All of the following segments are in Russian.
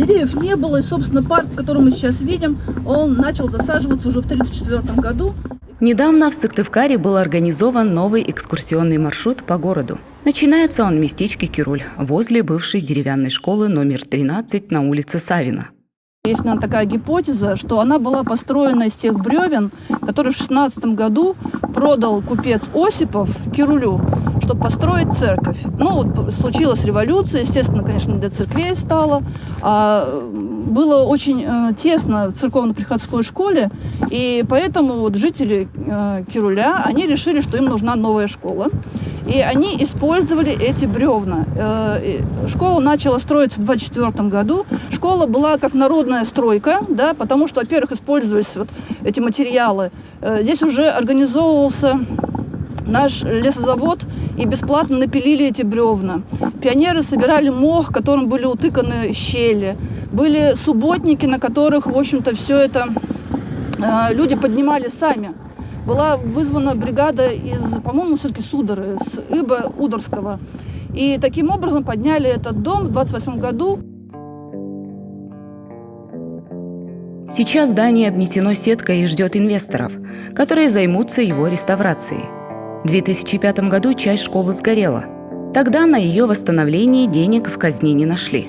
деревьев не было, и, собственно, парк, который мы сейчас видим, он начал засаживаться уже в 1934 году. Недавно в Сыктывкаре был организован новый экскурсионный маршрут по городу. Начинается он в местечке Кируль, возле бывшей деревянной школы номер 13 на улице Савина. Есть, наверное, такая гипотеза, что она была построена из тех бревен, которые в 16 году продал купец Осипов Кирулю, чтобы построить церковь. Ну, вот случилась революция, естественно, конечно, для церквей стало. Было очень тесно в церковно-приходской школе, и поэтому вот жители Кируля, они решили, что им нужна новая школа. И они использовали эти бревна. Школа начала строиться в 1924 году. Школа была как народная стройка, да, потому что, во-первых, использовались вот эти материалы. Здесь уже организовывался наш лесозавод и бесплатно напилили эти бревна. Пионеры собирали мох, которым были утыканы щели. Были субботники, на которых, в общем-то, все это люди поднимали сами. Была вызвана бригада из, по-моему, все-таки Судоры, с Иба Удорского. И таким образом подняли этот дом в 1928 году. Сейчас здание обнесено сеткой и ждет инвесторов, которые займутся его реставрацией. В 2005 году часть школы сгорела. Тогда на ее восстановление денег в казне не нашли.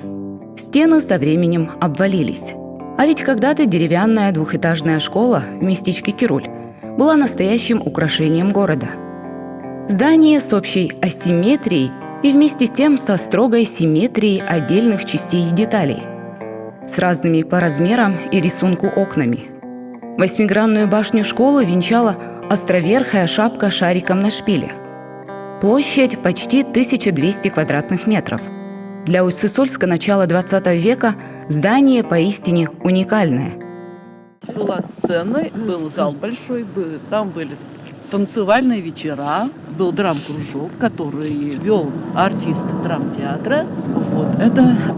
Стены со временем обвалились. А ведь когда-то деревянная двухэтажная школа в местечке Кируль была настоящим украшением города. Здание с общей асимметрией и вместе с тем со строгой симметрией отдельных частей и деталей, с разными по размерам и рисунку окнами. Восьмигранную башню школы венчала островерхая шапка шариком на шпиле. Площадь почти 1200 квадратных метров. Для Усть-Сысольска начала 20 века здание поистине уникальное. Была сцена, был зал большой, там были танцевальные вечера, был драм-кружок, который вел артист драмтеатра.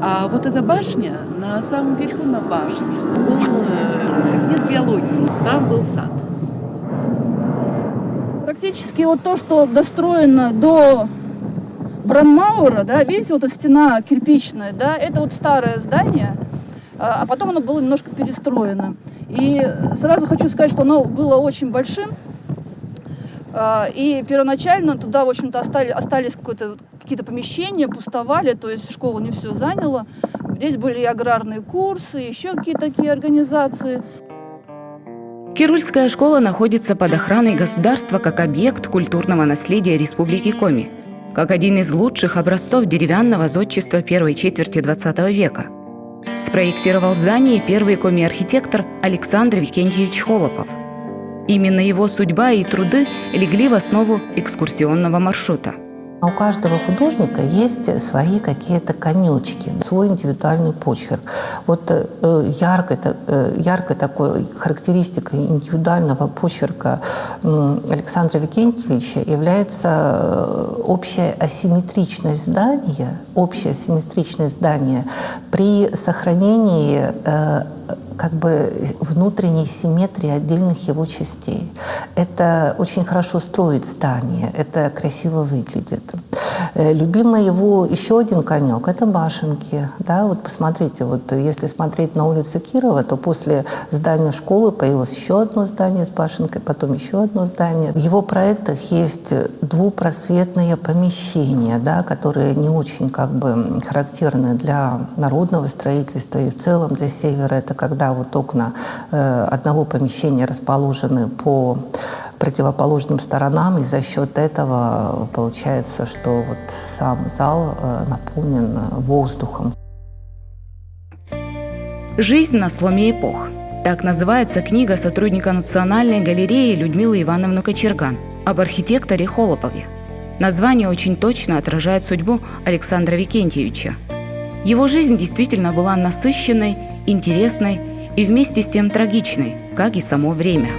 А вот эта башня, на самом верху на башне был кабинет биологии, там был сад. Практически вот то, что достроено до Бранмауэра, да, видите, вот эта стена кирпичная, да, это вот старое здание, а потом оно было немножко перестроено. И сразу хочу сказать, что оно было очень большим, и первоначально туда, в общем-то, остались какие-то помещения, пустовали, то есть школа не все заняла. Здесь были и аграрные курсы, еще какие-то такие организации. Кирульская школа находится под охраной государства как объект культурного наследия Республики Коми, как один из лучших образцов деревянного зодчества первой четверти XX века. Спроектировал здание первый коми-архитектор Александр Викентьевич Холопов. Именно его судьба и труды легли в основу экскурсионного маршрута. У каждого художника есть свои какие-то конечки, свой индивидуальный почерк. Вот яркой такой характеристикой индивидуального почерка Александра Викентьевича является общая асимметричность здания при сохранении внутренней симметрии отдельных его частей. Это очень хорошо строит здание, это красиво выглядит. Любимый его еще один конек – это башенки. Да, вот посмотрите, вот если смотреть на улицу Кирова, то после здания школы появилось еще одно здание с башенкой, потом еще одно здание. В его проектах есть двупросветные помещения, да, которые не очень характерны для народного строительства и в целом для севера. Это когда вот окна одного помещения расположены по противоположным сторонам, и за счет этого получается, что вот сам зал наполнен воздухом. «Жизнь на сломе эпох». Так называется книга сотрудника Национальной галереи Людмилы Ивановны Кочерган об архитекторе Холопове. Название очень точно отражает судьбу Александра Викентьевича. Его жизнь действительно была насыщенной, интересной и вместе с тем трагичной, как и само время.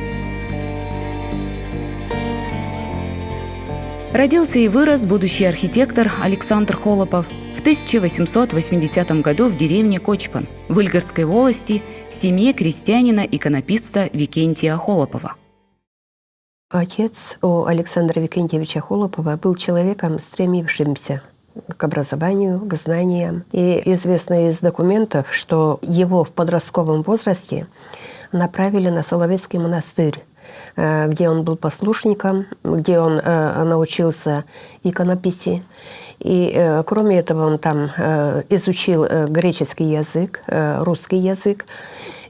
Родился и вырос будущий архитектор Александр Холопов в 1880 году в деревне Кочпан в Ильгородской волости в семье крестьянина-иконописца Викентия Холопова. Отец у Александра Викентьевича Холопова был человеком, стремившимся к образованию, к знаниям. И известно из документов, что его в подростковом возрасте направили на Соловецкий монастырь, где он был послушником, где он научился иконописи. И кроме этого он там изучил греческий язык, русский язык.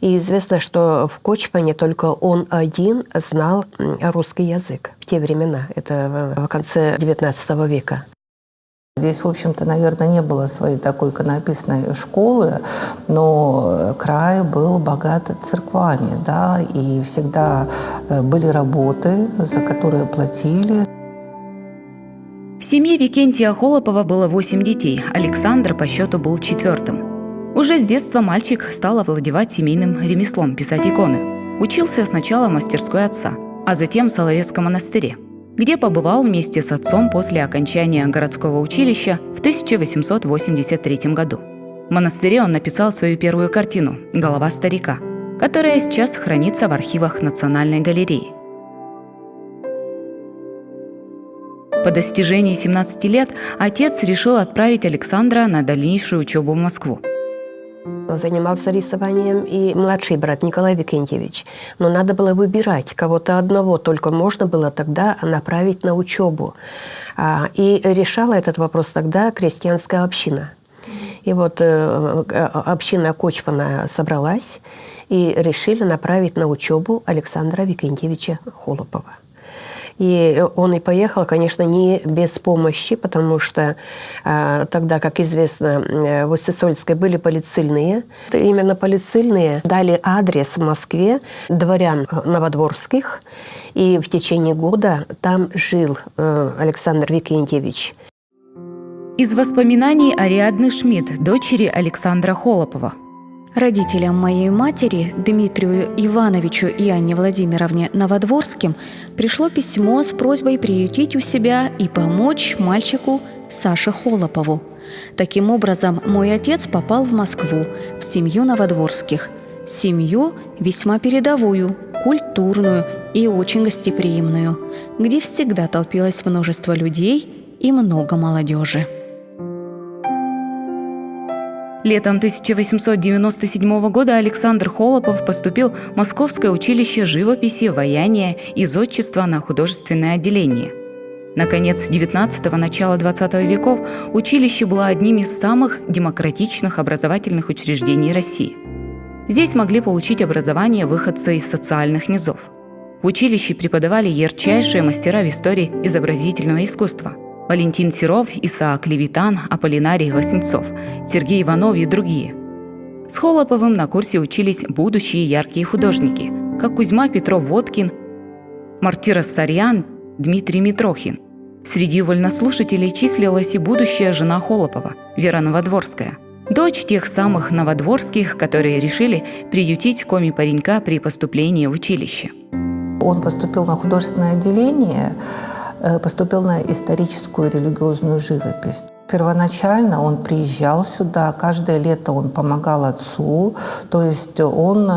И известно, что в Кочпане только он один знал русский язык в те времена, это в конце XIX века. Здесь, в общем-то, наверное, не было своей такой иконописной школы, но край был богат церквами, да, и всегда были работы, за которые платили. В семье Викентия Холопова было 8 детей. Александр по счету был 4-м. Уже с детства мальчик стал овладевать семейным ремеслом – писать иконы. Учился сначала в мастерской отца, а затем в Соловецком монастыре, где побывал вместе с отцом после окончания городского училища в 1883 году. В монастыре он написал свою первую картину «Голова старика», которая сейчас хранится в архивах Национальной галереи. По достижении 17 лет отец решил отправить Александра на дальнейшую учебу в Москву. Занимался рисованием и младший брат Николай Викентьевич. Но надо было выбирать. Кого-то одного только можно было тогда направить на учебу. И решала этот вопрос тогда крестьянская община. И вот община Кочпана собралась и решили направить на учебу Александра Викентьевича Холопова. И он и поехал, конечно, не без помощи, потому что тогда, как известно, в Усть-Сысольской были полицейные. Именно полицейные дали адрес в Москве дворян новодворских, и в течение года там жил Александр Викентьевич. Из воспоминаний Ариадны Шмидт, дочери Александра Холопова. Родителям моей матери, Дмитрию Ивановичу и Анне Владимировне Новодворским, пришло письмо с просьбой приютить у себя и помочь мальчику Саше Холопову. Таким образом, мой отец попал в Москву, в семью Новодворских. Семью весьма передовую, культурную и очень гостеприимную, где всегда толпилось множество людей и много молодежи. Летом 1897 года Александр Холопов поступил в Московское училище живописи, ваяния и зодчества на художественное отделение. Наконец, 19-го, начала 20 веков училище было одним из самых демократичных образовательных учреждений России. Здесь могли получить образование выходцы из социальных низов. В училище преподавали ярчайшие мастера в истории изобразительного искусства – Валентин Серов, Исаак Левитан, Аполлинарий Васнецов, Сергей Иванов и другие. С Холоповым на курсе учились будущие яркие художники, как Кузьма Петров-Водкин, Мартирос Сарьян, Дмитрий Митрохин. Среди вольнослушателей числилась и будущая жена Холопова, Вера Новодворская, дочь тех самых Новодворских, которые решили приютить коми-паренька при поступлении в училище. Он поступил на художественное отделение, поступил на историческую и религиозную живопись. Первоначально он приезжал сюда, каждое лето он помогал отцу, то есть он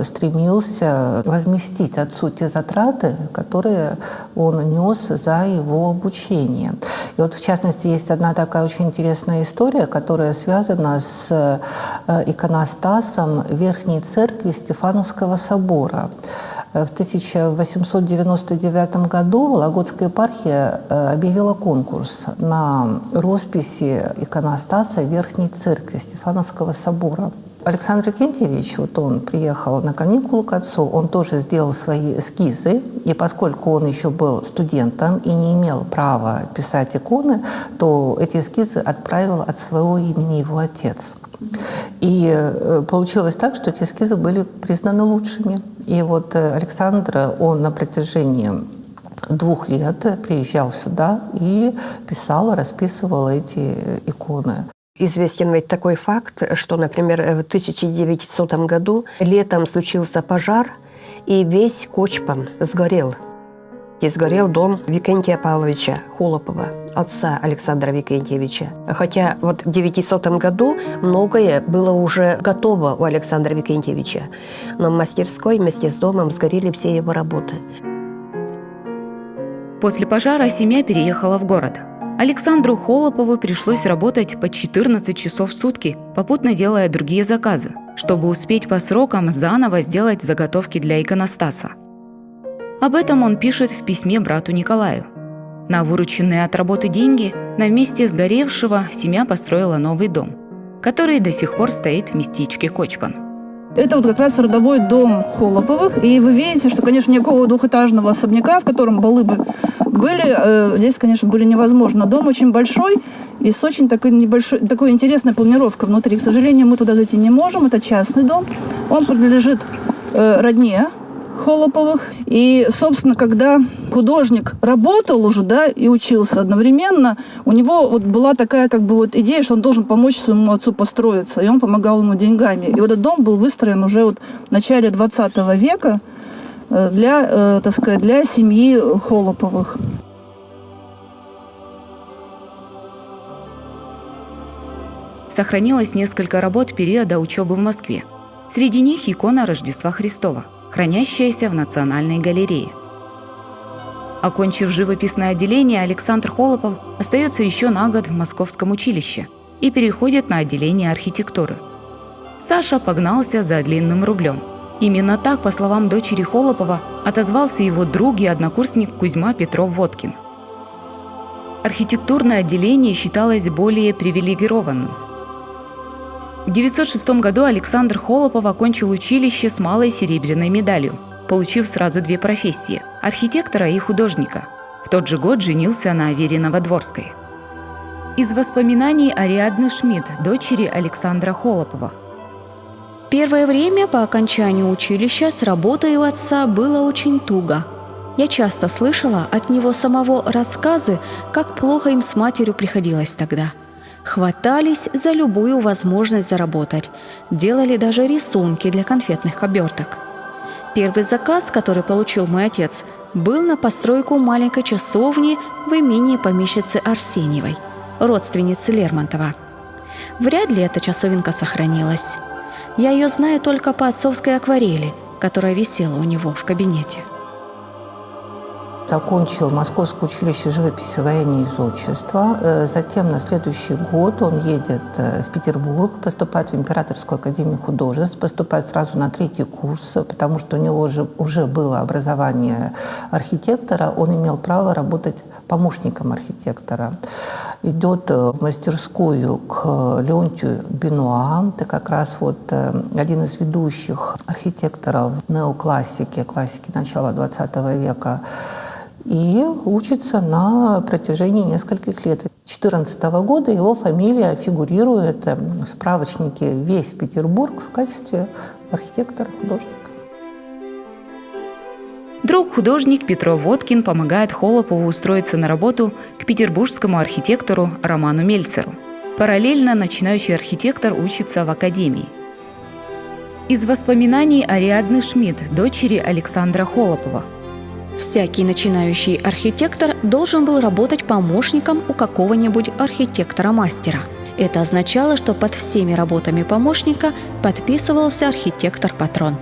стремился возместить отцу те затраты, которые он нес за его обучение. И вот в частности есть одна такая очень интересная история, которая связана с иконостасом Верхней Церкви Стефановского собора. В 1899 году Вологодская епархия объявила конкурс на росписи иконостаса Верхней Церкви Стефановского собора. Александр Викентьевич, вот он приехал на каникулы к отцу, он тоже сделал свои эскизы, и поскольку он еще был студентом и не имел права писать иконы, то эти эскизы отправил от своего имени его отец. И получилось так, что эти эскизы были признаны лучшими. И вот Александр, он на протяжении 2 лет приезжал сюда и писал, расписывал эти иконы. Известен ведь такой факт, что, например, в 1900 году летом случился пожар, и весь Кочпан сгорел. И сгорел дом Викентия Павловича Холопова, отца Александра Викентьевича. Хотя вот в 900 году многое было уже готово у Александра Викентьевича, но в мастерской вместе с домом сгорели все его работы. После пожара семья переехала в город. Александру Холопову пришлось работать по 14 часов в сутки, попутно делая другие заказы, чтобы успеть по срокам заново сделать заготовки для иконостаса. Об этом он пишет в письме брату Николаю. На вырученные от работы деньги на месте сгоревшего семья построила новый дом, который до сих пор стоит в местечке Кочпан. Это вот как раз родовой дом Холоповых. И вы видите, что, конечно, никакого двухэтажного особняка, в котором балы бы были, здесь, конечно, были невозможно. Дом очень большой и с очень такой интересной планировкой внутри. К сожалению, мы туда зайти не можем. Это частный дом. Он принадлежит родне Холоповых. И, собственно, когда художник работал уже, да, и учился одновременно, у него вот была такая как бы вот идея, что он должен помочь своему отцу построиться, и он помогал ему деньгами. И вот этот дом был выстроен уже вот в начале 20 века для, так сказать, для семьи Холоповых. Сохранилось несколько работ периода учебы в Москве. Среди них икона Рождества Христова, хранящаяся в Национальной галерее. Окончив живописное отделение, Александр Холопов остается еще на год в Московском училище и переходит на отделение архитектуры. Саша погнался за длинным рублем. Именно так, по словам дочери Холопова, отозвался его друг и однокурсник Кузьма Петров-Водкин. Архитектурное отделение считалось более привилегированным. В 1906 году Александр Холопов окончил училище с малой серебряной медалью, получив сразу две профессии – архитектора и художника. В тот же год женился на Вере Новодворской. Из воспоминаний Ариадны Шмидт, дочери Александра Холопова. Первое время по окончанию училища с работой у отца было очень туго. Я часто слышала от него самого рассказы, как плохо им с матерью приходилось тогда. Хватались за любую возможность заработать, делали даже рисунки для конфетных оберток. Первый заказ, который получил мой отец, был на постройку маленькой часовни в имении помещицы Арсеньевой, родственницы Лермонтова. Вряд ли эта часовенка сохранилась. Я ее знаю только по отцовской акварели, которая висела у него в кабинете. Окончил Московское училище живописи, вояния и зодчества. Затем на следующий год он едет в Петербург, поступать в Императорскую академию художеств, поступать сразу на 3-й курс, потому что у него уже было образование архитектора, он имел право работать помощником архитектора. Идет в мастерскую к Леонтию Бенуа, это как раз вот один из ведущих архитекторов неоклассики, классики начала 20 века, и учится на протяжении нескольких лет. 2014 года его фамилия фигурирует в справочнике «Весь Петербург» в качестве архитектора-художника. Друг-художник Петров-Водкин помогает Холопову устроиться на работу к петербургскому архитектору Роману Мельцеру. Параллельно начинающий архитектор учится в академии. Из воспоминаний Ариадны Шмидт, дочери Александра Холопова. Всякий начинающий архитектор должен был работать помощником у какого-нибудь архитектора-мастера. Это означало, что под всеми работами помощника подписывался архитектор-патрон.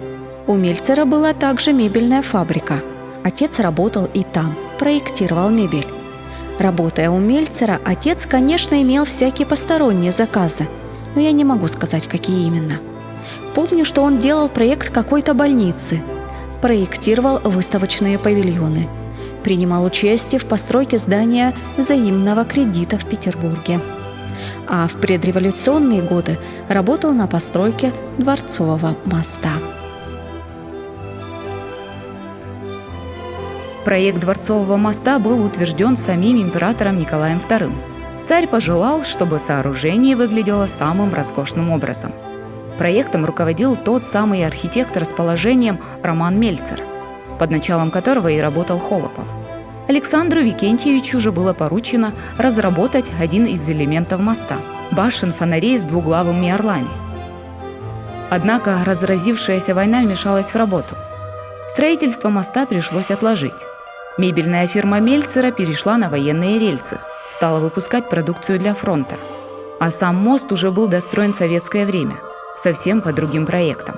У Мельцера была также мебельная фабрика. Отец работал и там, проектировал мебель. Работая у Мельцера, отец, конечно, имел всякие посторонние заказы, но я не могу сказать, какие именно. Помню, что он делал проект какой-то больницы, проектировал выставочные павильоны, принимал участие в постройке здания взаимного кредита в Петербурге. А в предреволюционные годы работал на постройке Дворцового моста. Проект Дворцового моста был утвержден самим императором Николаем II. Царь пожелал, чтобы сооружение выглядело самым роскошным образом. Проектом руководил тот самый архитектор с положением Роман Мельцер, под началом которого и работал Холопов. Александру Викентьевичу же было поручено разработать один из элементов моста – башен фонарей с двуглавыми орлами. Однако разразившаяся война вмешалась в работу. Строительство моста пришлось отложить. Мебельная фирма Мельцера перешла на военные рельсы, стала выпускать продукцию для фронта. А сам мост уже был достроен в советское время, совсем по другим проектам.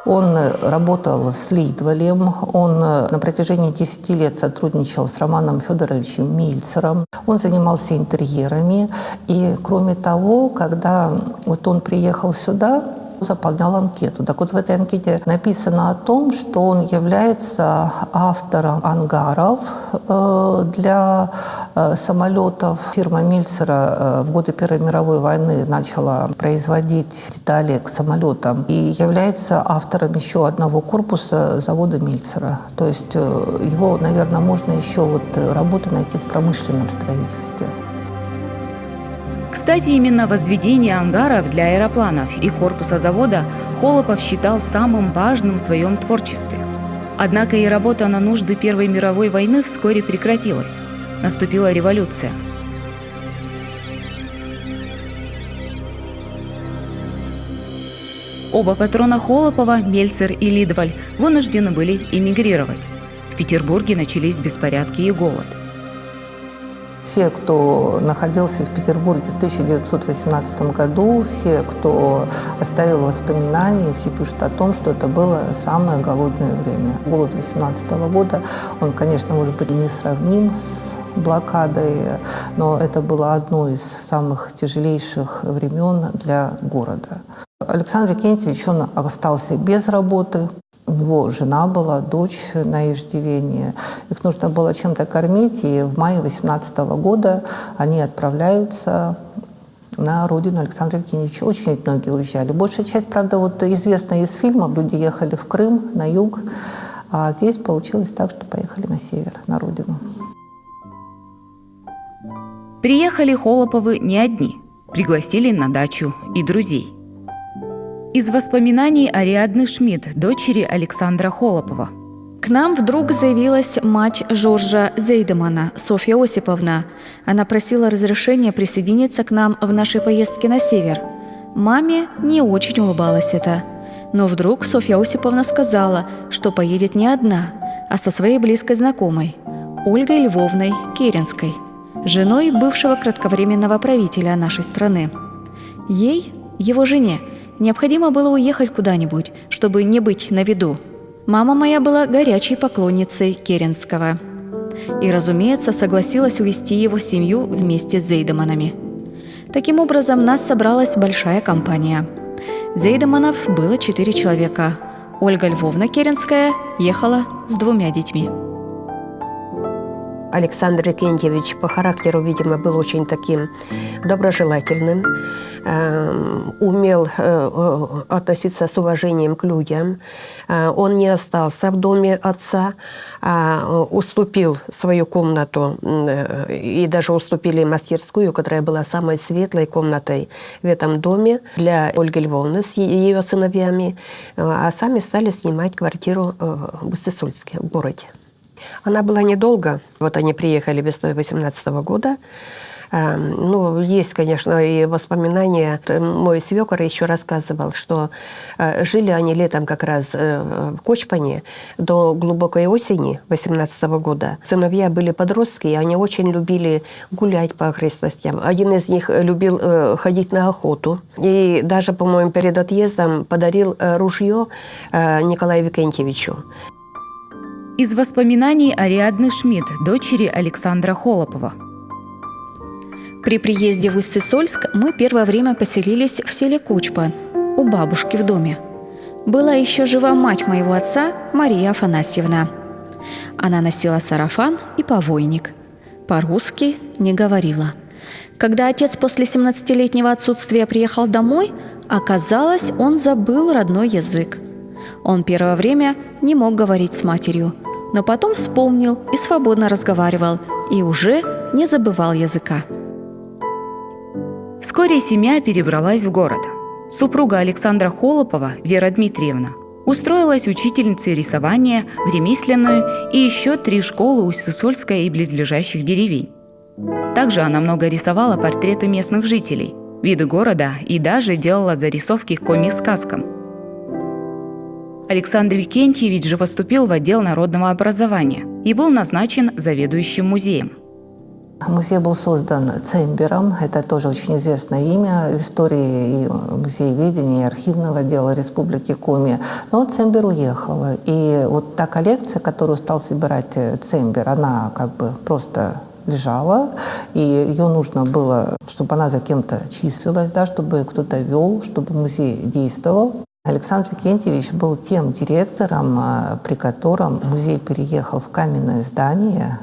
Он работал с Лидвалем, он на протяжении 10 лет сотрудничал с Романом Федоровичем Мильцером, он занимался интерьерами. И, кроме того, когда вот он приехал сюда, заполнял анкету. Так вот, в этой анкете написано о том, что он является автором ангаров для самолетов. Фирма Мильцера в годы Первой мировой войны начала производить детали к самолетам и является автором еще одного корпуса завода Мильцера. То есть его, наверное, можно еще работу найти в промышленном строительстве. Кстати, именно возведение ангаров для аэропланов и корпуса завода Холопов считал самым важным в своем творчестве. Однако и работа на нужды Первой мировой войны вскоре прекратилась. Наступила революция. Оба патрона Холопова, Мельцер и Лидваль, вынуждены были эмигрировать. В Петербурге начались беспорядки и голод. Все, кто находился в Петербурге в 1918 году, все, кто оставил воспоминания, все пишут о том, что это было самое голодное время. Голод 1918 года, он, конечно, может быть не сравним с блокадой, но это было одно из самых тяжелейших времен для города. Александр Викентьевич, он остался без работы. У него жена была, дочь на иждивении. Их нужно было чем-то кормить, и в мае 18 года они отправляются на родину Александра Викентьевича. Очень многие уезжали. Большая часть, правда, известна из фильмов. Люди ехали в Крым, на юг. А здесь получилось так, что поехали на север, на родину. Приехали Холоповы не одни. Пригласили на дачу и друзей. Из воспоминаний Ариадны Шмидт, дочери Александра Холопова. К нам вдруг заявилась мать Жоржа Зейдемана, Софья Осиповна. Она просила разрешения присоединиться к нам в нашей поездке на север. Маме не очень улыбалось это. Но вдруг Софья Осиповна сказала, что поедет не одна, а со своей близкой знакомой, Ольгой Львовной Керенской, женой бывшего кратковременного правителя нашей страны. Ей, его жене, необходимо было уехать куда-нибудь, чтобы не быть на виду. Мама моя была горячей поклонницей Керенского. И, разумеется, согласилась увезти его в семью вместе с Зейдеманами. Таким образом, нас собралась большая компания. Зейдеманов было 4 человека. Ольга Львовна Керенская ехала с 2 детьми. Александр Викентьевич по характеру, видимо, был очень таким доброжелательным, умел относиться с уважением к людям. Он не остался в доме отца, а уступил свою комнату, и даже уступили мастерскую, которая была самой светлой комнатой в этом доме для Ольги Львовны с ее сыновьями, а сами стали снимать квартиру в Усть-Сысольске, в городе. Она была недолго. Вот они приехали весной 18 года. Есть, конечно, и воспоминания. Мой свекор еще рассказывал, что жили они летом как раз в Кочпане до глубокой осени 18 года. Сыновья были подростки, и они очень любили гулять по окрестностям. Один из них любил ходить на охоту. И даже, по-моему, перед отъездом подарил ружье Николаю Викентьевичу. Из воспоминаний Ариадны Шмидт, дочери Александра Холопова. При приезде в Усть-Сысольск мы первое время поселились в селе Кочпан, у бабушки в доме. Была еще жива мать моего отца, Мария Афанасьевна. Она носила сарафан и повойник. По-русски не говорила. Когда отец после 17-летнего отсутствия приехал домой, оказалось, он забыл родной язык. Он первое время не мог говорить с матерью, но потом вспомнил и свободно разговаривал, и уже не забывал языка. Вскоре семья перебралась в город. Супруга Александра Холопова, Вера Дмитриевна, устроилась учительницей рисования в ремесленную и еще 3 школы Усть-Сысольска и близлежащих деревень. Также она много рисовала портреты местных жителей, виды города и даже делала зарисовки к комик-сказкам. Александр Викентьевич же поступил в отдел народного образования и был назначен заведующим музеем. Музей был создан Цембером, это тоже очень известное имя в истории и музееведения, и архивного дела Республики Коми. Но Цембер уехал, и вот та коллекция, которую стал собирать Цембер, она как бы просто лежала, и ее нужно было, чтобы она за кем-то числилась, да, чтобы кто-то вел, чтобы музей действовал. Александр Викентьевич был тем директором, при котором музей переехал в каменное здание.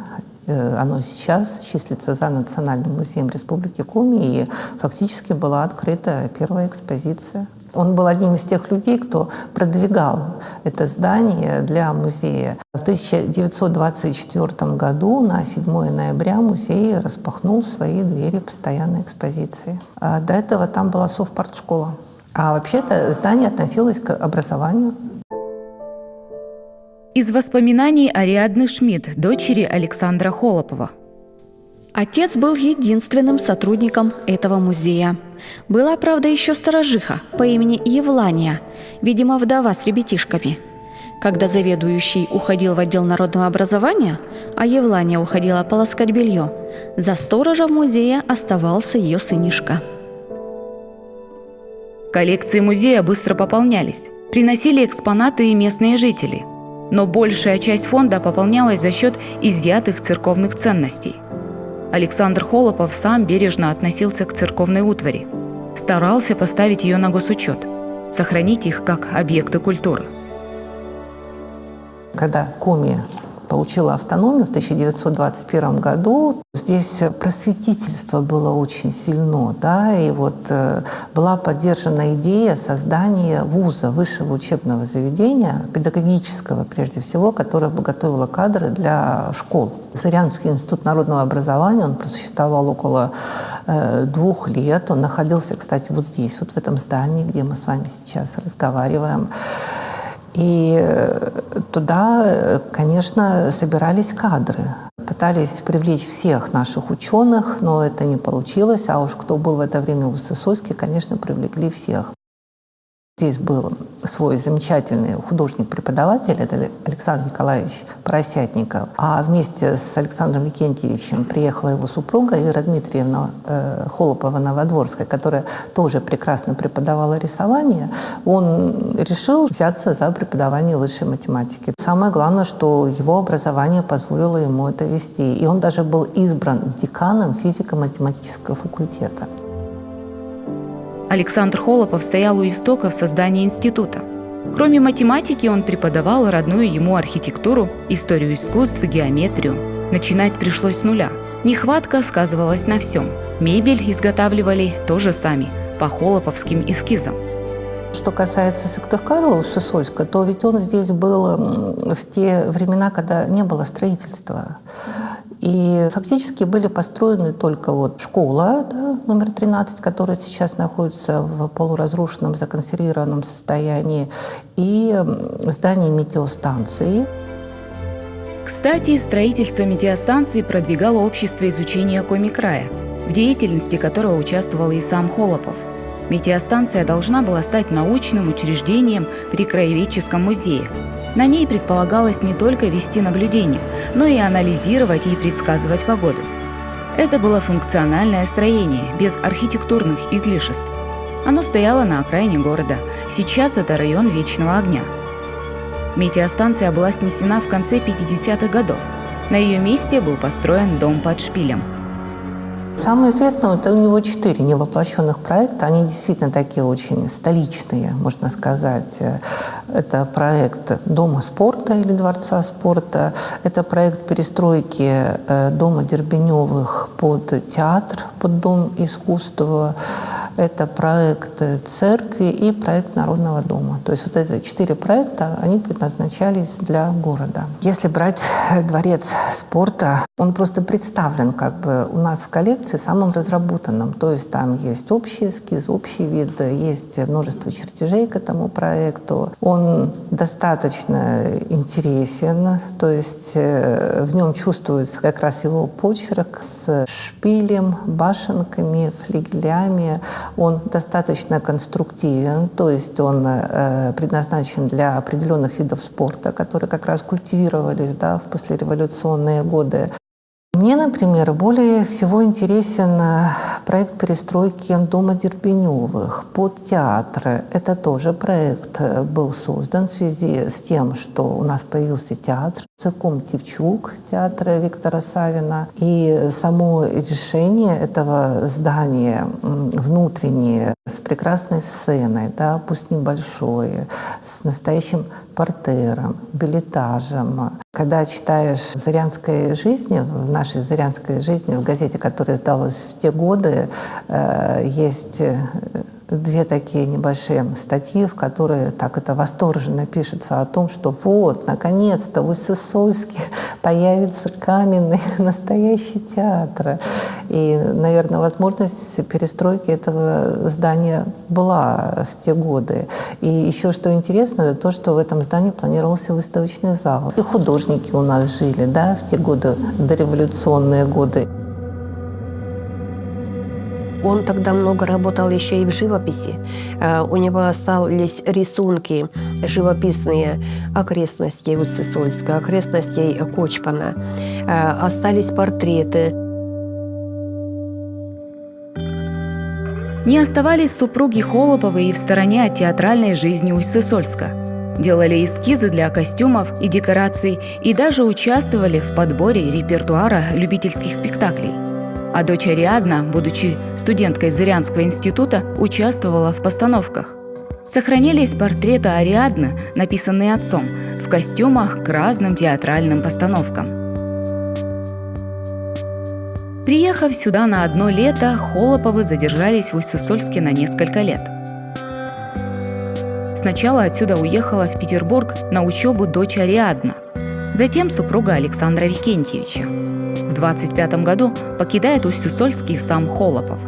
Оно сейчас числится за Национальным музеем Республики Коми, и фактически была открыта первая экспозиция. Он был одним из тех людей, кто продвигал это здание для музея. В 1924 году, на 7 ноября, музей распахнул свои двери постоянной экспозиции. До этого там была совпартшкола. А вообще-то здание относилось к образованию. Из воспоминаний Ариадны Шмидт, дочери Александра Холопова. Отец был единственным сотрудником этого музея. Была, правда, еще сторожиха по имени Евлания, видимо, вдова с ребятишками. Когда заведующий уходил в отдел народного образования, а Евлания уходила полоскать белье, за сторожем музея оставался ее сынишка. Коллекции музея быстро пополнялись. Приносили экспонаты и местные жители. Но большая часть фонда пополнялась за счет изъятых церковных ценностей. Александр Холопов сам бережно относился к церковной утвари. Старался поставить ее на госучет, сохранить их как объекты культуры. Когда Коми получила автономию в 1921 году, здесь просветительство было очень сильно, да, и вот была поддержана идея создания вуза, высшего учебного заведения, педагогического прежде всего, которое бы готовило кадры для школ. Зырянский институт народного образования, он просуществовал около 2 лет, он находился, кстати, вот здесь, вот в этом здании, где мы с вами сейчас разговариваем. И туда, конечно, собирались кадры. Пытались привлечь всех наших ученых, но это не получилось. А уж кто был в это время в Высоцке, конечно, привлекли всех. Здесь был свой замечательный художник-преподаватель, это Александр Николаевич Поросятников. А вместе с Александром Викентьевичем приехала его супруга Вера Дмитриевна Холопова-Новодворская, которая тоже прекрасно преподавала рисование. Он решил взяться за преподавание высшей математики. Самое главное, что его образование позволило ему это вести. И он даже был избран деканом физико-математического факультета. Александр Холопов стоял у истоков создания института. Кроме математики, он преподавал родную ему архитектуру, историю искусств, геометрию. Начинать пришлось с нуля. Нехватка сказывалась на всем. Мебель изготавливали тоже сами, по холоповским эскизам. Что касается Сыктывкара Сысольска, то ведь он здесь был в те времена, когда не было строительства. И фактически были построены только вот школа, да, номер 13, которая сейчас находится в полуразрушенном, законсервированном состоянии, и здание метеостанции. Кстати, строительство метеостанции продвигало общество изучения Коми-края, в деятельности которого участвовал и сам Холопов. Метеостанция должна была стать научным учреждением при Краеведческом музее. На ней предполагалось не только вести наблюдения, но и анализировать и предсказывать погоду. Это было функциональное строение, без архитектурных излишеств. Оно стояло на окраине города. Сейчас это район Вечного огня. Метеостанция была снесена в конце 50-х годов. На ее месте был построен дом под шпилем. Самое известное, это у него 4 невоплощенных проекта. Они действительно такие очень столичные, можно сказать. Это проект Дома спорта или Дворца спорта. Это проект перестройки дома Дербеневых под театр, под Дом искусства. Это проект церкви и проект Народного дома. То есть вот эти 4 проекта, они предназначались для города. Если брать Дворец спорта, он просто представлен как бы у нас в коллекции самым разработанным. То есть там есть общий эскиз, общий вид, есть множество чертежей к этому проекту. Он достаточно интересен, то есть в нем чувствуется как раз его почерк с шпилем, башенками, флигелями. Он достаточно конструктивен, то есть он предназначен для определенных видов спорта, которые как раз культивировались, да, в послереволюционные годы. Мне, например, более всего интересен проект перестройки дома Дербеневых под театр. Это тоже проект был создан в связи с тем, что у нас появился театр, цирком Тивчук, театра Виктора Савина. И само решение этого здания внутреннее, с прекрасной сценой, да, пусть небольшой, с настоящим партером, билетажем. Когда читаешь в «Зырянской жизни», в нашей «Зырянской жизни», в газете, которая издалась в те годы, есть две такие небольшие статьи, в которые так это восторженно пишется о том, что вот, наконец-то в Усть-Сысольске появится каменный настоящий театр. И, наверное, возможность перестройки этого здания была в те годы. И еще что интересно, это то, что в этом здании планировался выставочный зал. И художники у нас жили, да, в те годы, дореволюционные годы. Он тогда много работал еще и в живописи. У него остались рисунки живописные окрестностей Усть-Сысольска, окрестностей Кочпана. Остались портреты. Не оставались супруги Холоповы и в стороне от театральной жизни Усть-Сысольска. Делали эскизы для костюмов и декораций и даже участвовали в подборе репертуара любительских спектаклей. А дочь Ариадна, будучи студенткой Зырянского института, участвовала в постановках. Сохранились портреты Ариадны, написанные отцом, в костюмах к разным театральным постановкам. Приехав сюда на одно лето, Холоповы задержались в Усть-Сысольске на несколько лет. Сначала отсюда уехала в Петербург на учебу дочь Ариадна, затем супруга Александра Викентьевича. В 25 году покидает Усть-Сысольский сам Холопов.